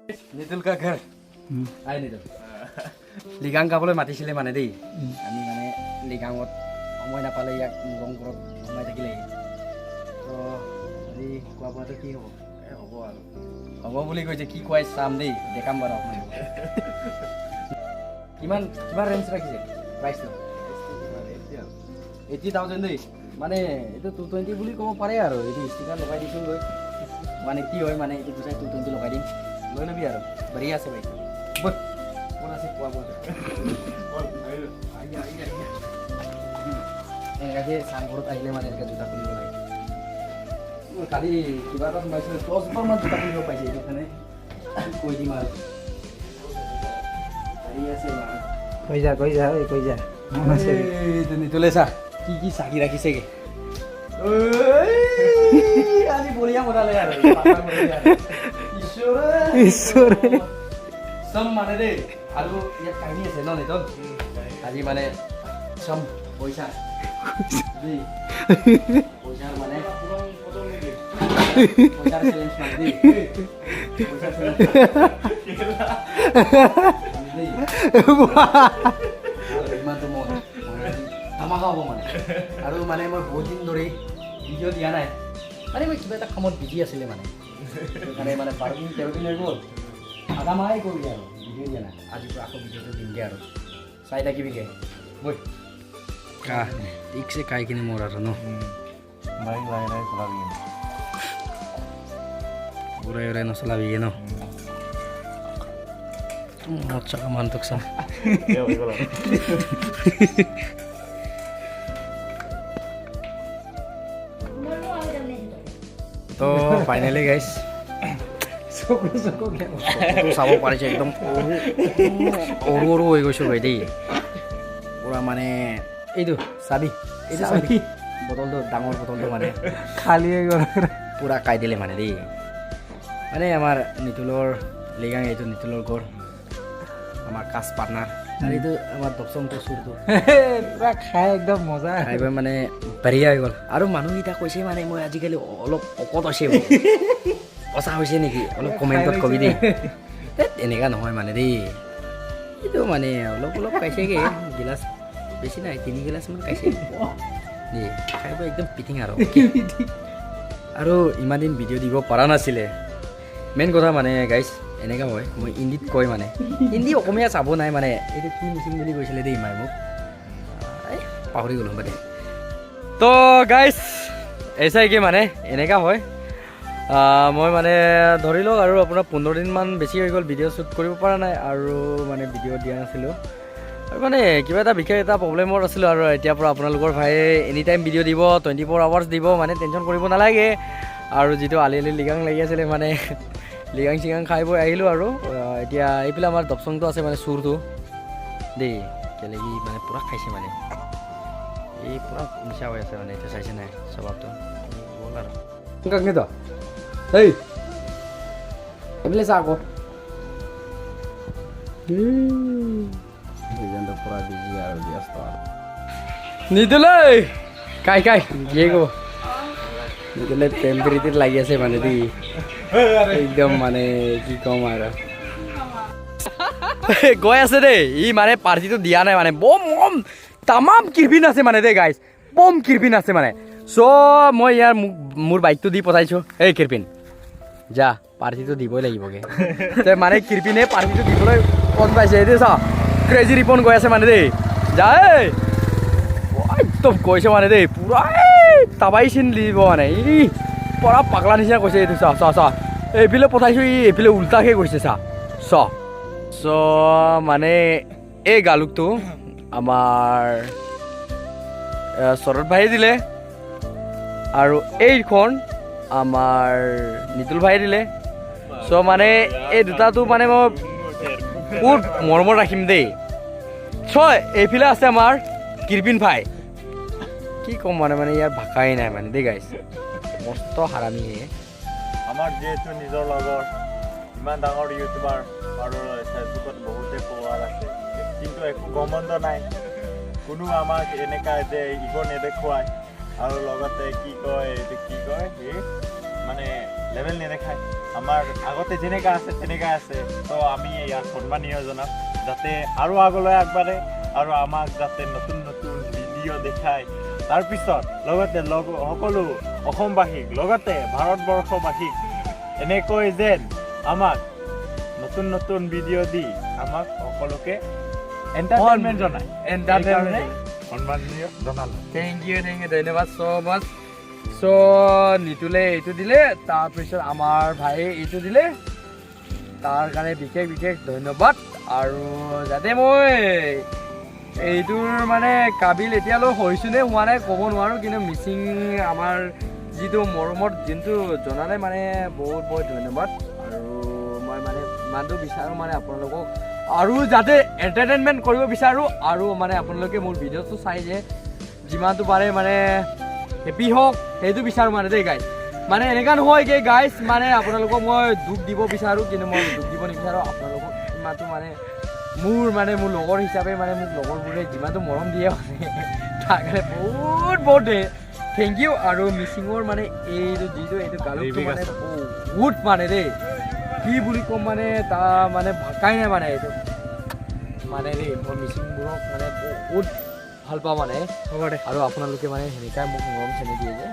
নিতুল কা ঘৰ আই নিতুল লিগাং গাবলৈ মাতিছিলে মানে দেই আমি মানে লিগাঙত সময় নাপালে ইয়াক ৰং ঘৰত সোমাই থাকিলে তো আজি খোৱা বোৱাটো কি হ'ব হ'ব আৰু হ'ব বুলি কৈছে কি খুৱাই চাম দেই দেখাম বাৰু আপোনাক কিমান কিমান ৰেঞ্জ ৰাখিছে প্ৰাইচটো 80,000 দেই মানে এইটো 220 বুলি ক'ব পাৰে আৰু এইটো ষ্টিকাৰ লগাই দিছোঁ লৈ মানে কি হয় মানে এইটো পিছাই 220 লগাই দিম লৈ ল'বি আৰু বঢ়িয়া আছে বাইক বল কোন আছে কোৱা বল এনেকৈ চাংঘৰত আহিলে মানে এনেকৈ জোতা খুলিব লাগে কালি কিবা এটা সোমাইছিলোঁ 10 বাৰমান জোতা খুলিব পাইছে এইটো কাৰণে কৈ দিম আৰু আছে কৈ যা এইটো নিতলে চা কি কি চাকি ৰাখিছেগে আজি বঢ়িয়া মজালে আৰু ঈশ্বৰে চম মানে দেই আৰু ইয়াত কাহিনী আছে ন নিতল আজি মানে চম পইচা দেই পইচাৰ মানে পইচাৰ চেলেঞ্জ মানে দেই পইচাৰ চেলেঞ্জ দেই ইমানটো মন ধামাকা হ'ব মানে আৰু মানে মই বহুত দিন ধৰি ভিডিঅ' দিয়া নাই মানে মই কিবা এটা কামত বিজি আছিলে মানে সেইকাৰণে মানে 12 দিন 13 দিন হৈ গ'ল আধা মাহে কৰিলে আৰু ভিডিঅ' দিয়া নাই আজিৰ পৰা আকৌ ভিডিঅ'টো দিমগৈ আৰু চাই থাকিবিগৈ বৈ কা ঠিকছে কাই কিনে মোৰ আৰু ন বাইক লাহে লাহে চলাবি উৰাই নচলাবিগে ন মজা কামানটোক চা তো ফাইনেলি গাইছ চাব পাৰিছে একদম সৰু হৈ গৈছোঁ ভাই দেই পূৰা মানে এইটো চাবি এইটো চাবি বটলটো ডাঙৰ বটলটো মানে খালী হৈ গ'ল পূৰা কাই দিলে মানে দেই মানে আমাৰ নিতুলৰ লিগাং এইটো নিতুলৰ ঘৰ আমাৰ কাজ পাৰ্টনাৰ আৰু এইটো আমাৰ দপচংটো চুৰটো পুৰা খাই একদম মজা খাই বৈ মানে বাঢ়িয়া হৈ গ'ল আৰু মানুহকেইটা কৈছে মানে মই আজিকালি অলপ অকত হৈছে সঁচা হৈছে নেকি অলপ কমেণ্টত কবি দেই এনেকুৱা নহয় মানে দেই এইটো মানে অলপ অলপ খাইছেগৈ গিলাচ বেছি নাই 3 গিলাচমান খাইছে দেই খাই বৈ একদম পিটিং আৰু ইমান দিন ভিডিঅ' দিব পৰা নাছিলে মেইন কথা মানে গাইছ এনেকুৱা হয় মই হিন্দীত কয় মানে হিন্দী অসমীয়া চাব নাই মানে এইটো কি মিচিং বুলি কৈছিলে দেই মায়ে মোক পাহৰি গ'লোঁ মানে তো গাইছ এচাইকে মানে এনেকুৱা হয় মই মানে ধৰি লওক আৰু আপোনাৰ 15 দিনমান বেছি হৈ গ'ল ভিডিঅ' শ্বুট কৰিব পৰা নাই আৰু মানে ভিডিঅ' দিয়া নাছিলোঁ আৰু মানে কিবা এটা বিশেষ এটা প্ৰব্লেমত আছিলোঁ আৰু এতিয়াৰ পৰা আপোনালোকৰ ভাইয়ে এনি টাইম ভিডিঅ' দিব 24 আৱাৰ্ছ দিব মানে টেনশ্যন কৰিব নালাগে আৰু যিটো আলি লিগাং লাগি আছিলে মানে লিগাং চিগাং খাই বৈ আহিলোঁ আৰু এতিয়া এইফালে আমাৰ দপচংটো আছে মানে চুৰটো দেই কেলেগি মানে পূৰা খাইছে মানে এই পূৰা নিচা হৈ আছে মানে এতিয়া চাইছে নাই স্বভাৱটো ব'ল আৰু কাকনিতো এই এইফালে চা আকৌ পূৰা বিজি আৰু ব্যস্ত নিদিলে কাই কি ক'ব নিদিলে প্ৰেম প্ৰীতিত লাগি আছে মানে দেই একদম মানে কি ক'ম আৰু গৈ আছে দেই ই মানে পাৰ্টিটো দিয়া নাই মানে বম তামাম কিৰপিন আছে মানে দেই গাইছ বম কিৰপিন আছে মানে চ' মই ইয়াৰ মোৰ বাইকটো দি পঠাইছোঁ এই কিৰপিন যা পাৰ্টিটো দিবই লাগিবগৈ মানে কিৰপিনে পাৰ্টিটো দিবলৈ মন পাইছে এইটো চা ক্ৰেজি ৰিপন গৈ আছে মানে দেই যা একদম কৈছে মানে দেই পূৰা টাবাই চিন দিব মানে ই পূৰা পাগলা নিচিনা কৈছে এইটো চা এইফালে পঠাইছোঁ ই এইফালে উল্টাকৈ কৈছে চ' মানে এই গালুকটো আমাৰ শৰৎ ভাই দিলে আৰু এইখন আমাৰ নিতুল ভাই দিলে চ' মানে এই দুটাটো মানে মই বহুত মৰমত ৰাখিম দেই চ' এইফালে আছে আমাৰ কিৰপিন ভাই কি ক'ম মানে ইয়াৰ ভাষাই নাই মানে দেই গাইছ মস্ত হাৰামিহে আমাৰ যিহেতু নিজৰ লগৰ ইমান ডাঙৰ ইউটিউবাৰ আৰু ফেচবুকত বহুতে ফলোৱাৰ আছে কিন্তু একো গমবন্ধ নাই কোনো আমাক এনেকুৱা যে ইগ নেদেখুৱায় আৰু লগতে কি কয় এইটো কি কয় মানে লেভেল নেদেখায় আমাৰ আগতে যেনেকা আছে তেনেকা আছে তো আমি ইয়াক সন্মানীয় জনাম যাতে আৰু আগলৈ আগবাঢ়ে আৰু আমাক যাতে নতুন নতুন ভিডিঅ' দেখায় তাৰপিছত লগতে সকলো অসমবাসীক লগতে ভাৰতবৰ্ষবাসীক এনেকৈ যেন আমাক নতুন নতুন ভিডিঅ' দি আমাক সকলোকে এণ্টাৰটেইনমেণ্ট জনায় Entertainment. সন্মানীয় জনালোঁ থেংক ইউ ধন্যবাদ ছ' মাছ চ' নিতুলে এইটো দিলে তাৰপিছত আমাৰ ভাইয়ে এইটো দিলে তাৰ কাৰণে বিশেষ ধন্যবাদ আৰু যাতে মই এইটোৰ মানে কাবিল এতিয়ালৈ হৈছোঁ নে হোৱা নাই ক'ব নোৱাৰোঁ কিন্তু মিচিং আমাৰ যিটো মৰমত যোনটো জনালে মানে বহুত ধন্যবাদ আৰু মই মানে ইমানটো বিচাৰোঁ মানে আপোনালোকক আৰু যাতে এণ্টাৰটেইনমেণ্ট কৰিব বিচাৰোঁ আৰু মানে আপোনালোকে মোৰ ভিডিঅ'টো চাই যে যিমানটো পাৰে মানে হেপী হওক সেইটো বিচাৰোঁ মানে দেই গাইজ মানে এনেকুৱা নহয় কি গাইজ মানে আপোনালোকক মই দুখ দিব বিচাৰোঁ কিন্তু মই দুখ দিব নিবিচাৰোঁ আপোনালোকক ইমানটো মানে মোৰ লগৰ হিচাপে মানে মোক লগৰবোৰে যিমানটো মৰম দিয়ে মানে তাৰ কাৰণে বহুত থেংক ইউ আৰু মিচিঙৰ মানে এইটো গালুকটো মানে বহুত মানে দেই কি বুলি ক'ম মানে তাৰ মানে ভাষাই নাই মানে এইটো মানে দেই মই মিচিংবোৰক মানে বহুত ভাল পাওঁ মানে হ'ব দে আৰু আপোনালোকে মানে সেনেকাই মোক মৰম চেনেহ দিয়ে যে